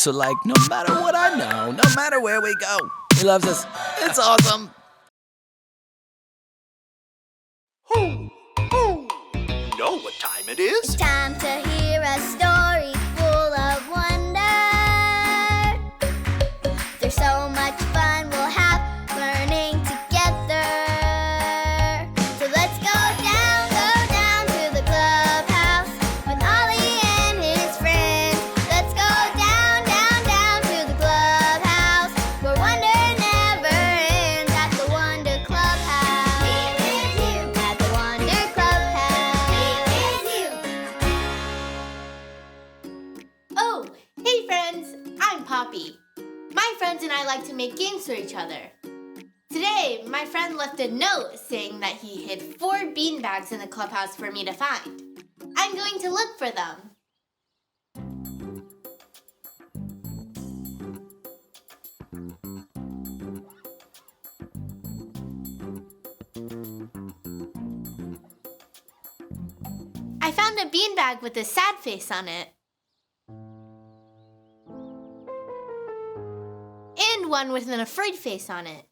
So like, no matter what I know, no matter where we go, he loves us. It's awesome. Ho, ho! You know what time it is? It's time to hear a story full of wonder. There's so much fun we'll have learning together. So let's go down to the clubhouse with Ollie and his friends. Let's go down to the clubhouse where wonder never ends at the Wonder Clubhouse. Meet with you at the Wonder Clubhouse. Meet with you. Oh, hey friends, I'm Poppy. My friends and I like to make games for each other. Today, my friend left a note saying that he hid 4 beanbags in the clubhouse for me to find. I'm going to look for them. I found a beanbag with a sad face on it. And one with an afraid face on it.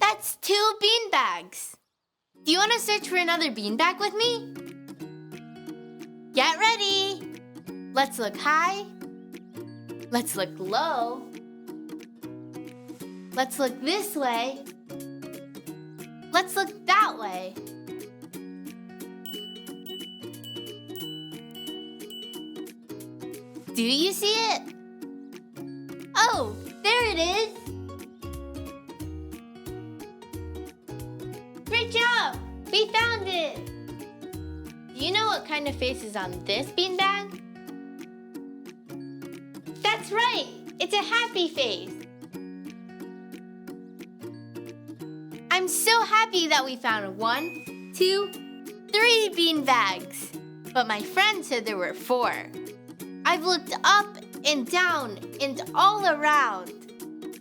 That's 2 beanbags. Do you want to search for another beanbag with me? Get ready. Let's look high. Let's look low. Let's look this way. Let's look that way. Do you see it? Oh, there it is. Great job! We found it! Do you know what kind of face is on this beanbag? That's right! It's a happy face! I'm so happy that we found 1, 2, 3 beanbags! But my friend said there were 4. I've looked up and down and all around.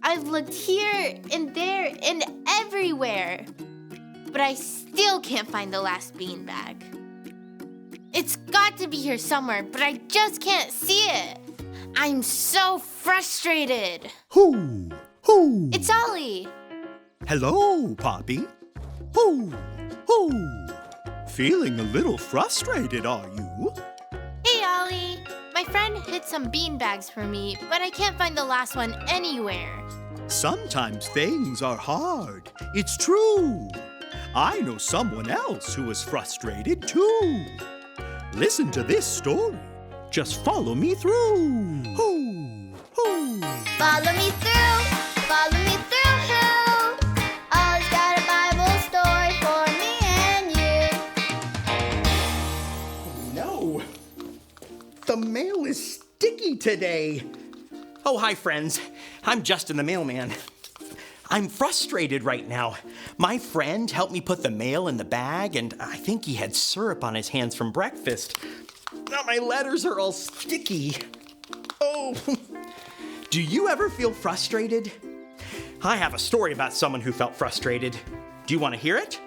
I've looked here and there and everywhere. But I still can't find the last beanbag. It's got to be here somewhere, but I just can't see it. I'm so frustrated. Who? It's Ollie. Hello, Poppy. Who? Feeling a little frustrated, are you? Hey, Ollie. My friend hid some beanbags for me, but I can't find the last one anywhere. Sometimes things are hard. It's true. I know someone else who is frustrated too. Listen to this story. Just follow me through. Follow me through, follow me through, who? Ollie's got a Bible story for me and you. No, the mail is sticky today. Oh, hi, friends. I'm Justin the mailman. I'm frustrated right now. My friend helped me put the mail in the bag, and I think he had syrup on his hands from breakfast. Now my letters are all sticky. Oh, do you ever feel frustrated? I have a story about someone who felt frustrated. Do you want to hear it?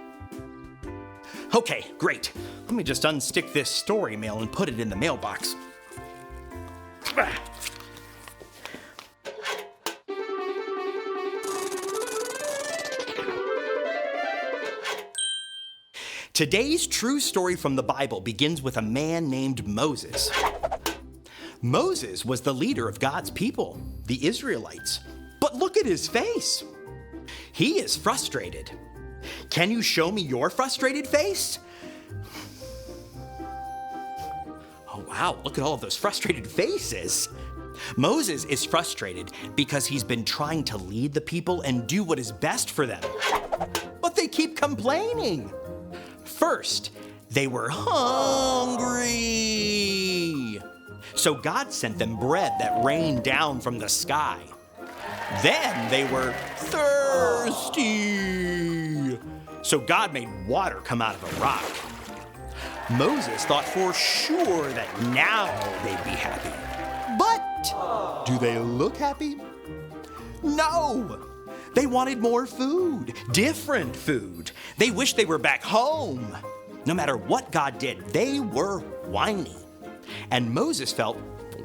Okay, great. Let me just unstick this story mail and put it in the mailbox. Today's true story from the Bible begins with a man named Moses. Moses was the leader of God's people, the Israelites. But look at his face. He is frustrated. Can you show me your frustrated face? Oh, wow, look at all of those frustrated faces. Moses is frustrated because he's been trying to lead the people and do what is best for them. But they keep complaining. First, they were hungry. So God sent them bread that rained down from the sky. Then they were thirsty. So God made water come out of a rock. Moses thought for sure that now they'd be happy. But do they look happy? No. They wanted more food, different food. They wished they were back home. No matter what God did, they were whiny. And Moses felt,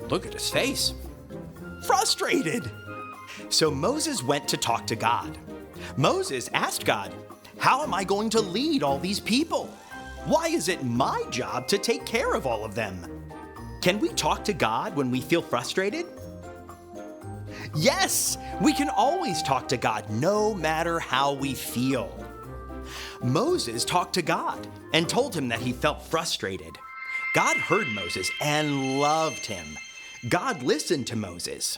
look at his face, frustrated. So Moses went to talk to God. Moses asked God, how am I going to lead all these people? Why is it my job to take care of all of them? Can we talk to God when we feel frustrated? Yes, we can always talk to God no matter how we feel. Moses talked to God and told him that he felt frustrated. God heard Moses and loved him. God listened to Moses.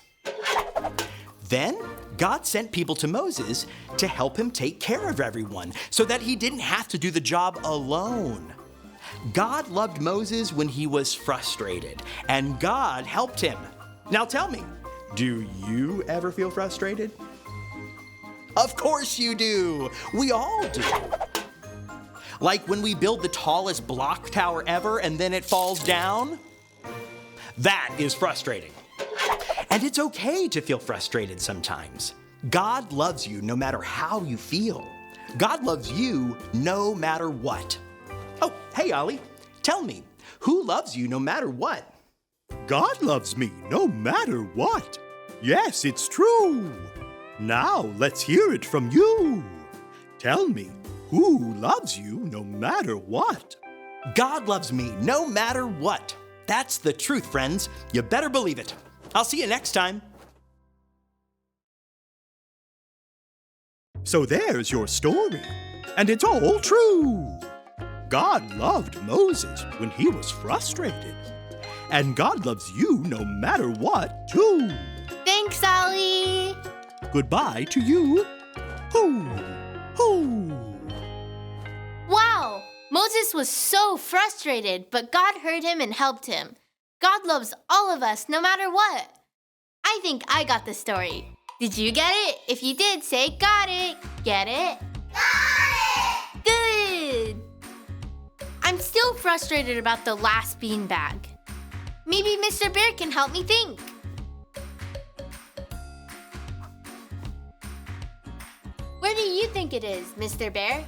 Then God sent people to Moses to help him take care of everyone so that he didn't have to do the job alone. God loved Moses when he was frustrated, and God helped him. Now tell me, do you ever feel frustrated? Of course you do. We all do. Like when we build the tallest block tower ever and then it falls down? That is frustrating. And it's okay to feel frustrated sometimes. God loves you no matter how you feel. God loves you no matter what. Oh, hey, Ollie, tell me, who loves you no matter what? God loves me no matter what. Yes, it's true. Now let's hear it from you. Tell me, who loves you no matter what? God loves me no matter what. That's the truth, friends. You better believe it. I'll see you next time. So there's your story, and it's all true. God loved Moses when he was frustrated, and God loves you no matter what, too. Thanks, Ollie. Goodbye to you. Hoo, hoo. Wow, Moses was so frustrated, but God heard him and helped him. God loves all of us no matter what. I think I got the story. Did you get it? If you did, say got it. Get it? Got it! Good! I'm still frustrated about the last beanbag. Maybe Mr. Bear can help me think. Where do you think it is, Mr. Bear?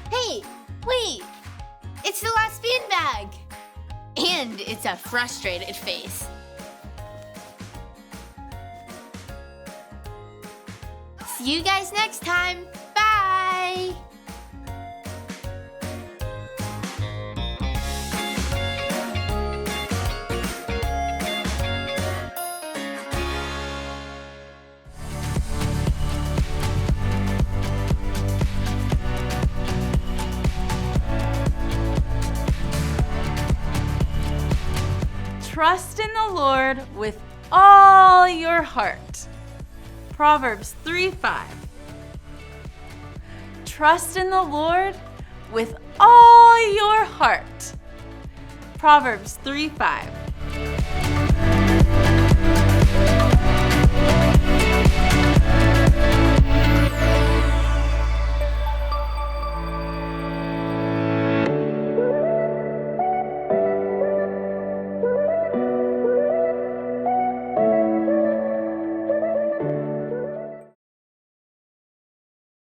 Hey, wait! It's the last beanbag! And it's a frustrated face. See you guys next time. Bye! Trust in the Lord with all your heart. Proverbs 3:5. Trust in the Lord with all your heart. Proverbs 3:5.